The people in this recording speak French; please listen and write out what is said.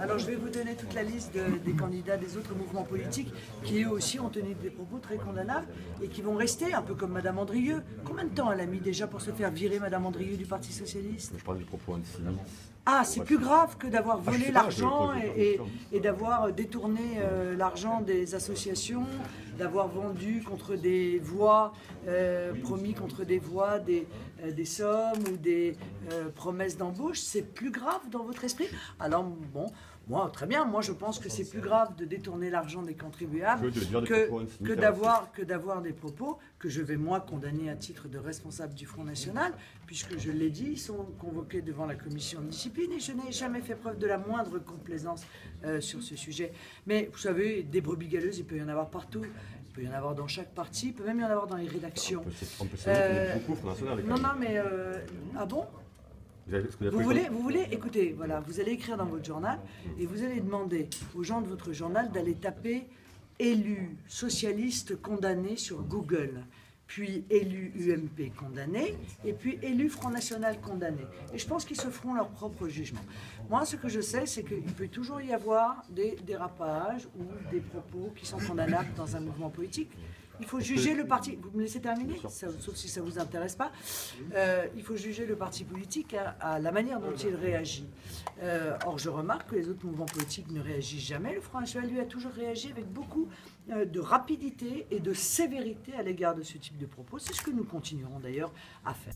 Alors je vais vous donner toute la liste des candidats des autres mouvements politiques qui eux aussi ont tenu des propos très condamnables et qui vont rester, un peu comme Madame Andrieux. Combien de temps elle a mis déjà pour se faire virer Madame Andrieux du Parti Socialiste? Je parle du propos antisémite. Ah, c'est plus grave que d'avoir volé l'argent et et d'avoir détourné l'argent des associations, d'avoir vendu contre des voix, promis contre des voix, des sommes ou des promesses d'embauche. C'est plus grave dans votre esprit? Alors bon, moi très bien, moi je pense que c'est plus grave de détourner l'argent des contribuables que d'avoir des propos que je vais moi condamner à titre de responsable du Front National, puisque je l'ai dit, ils sont convoqués devant la commission de discipline et je n'ai jamais fait preuve de la moindre complaisance sur ce sujet. Mais vous savez, des brebis galeuses, il peut y en avoir partout. Il peut y en avoir dans chaque parti, il peut même y en avoir dans les rédactions. On peut saluer beaucoup au Front National. Non, mais... ah bon? Vous voulez, écoutez, voilà, vous allez écrire dans votre journal et vous allez demander aux gens de votre journal d'aller taper « élu socialiste condamné » sur Google, puis « élu UMP condamné » et puis « élu Front National condamné ». Et je pense qu'ils se feront leur propre jugement. Moi, ce que je sais, c'est qu'il peut toujours y avoir des dérapages ou des propos qui sont condamnables dans un mouvement politique. Il faut juger le parti... Vous me laissez terminer, sauf si ça ne vous intéresse pas. Il faut juger le parti politique à la manière dont il réagit. Or, je remarque que les autres mouvements politiques ne réagissent jamais. Le Front National, lui, a toujours réagi avec beaucoup de rapidité et de sévérité à l'égard de ce type de propos. C'est ce que nous continuerons d'ailleurs à faire.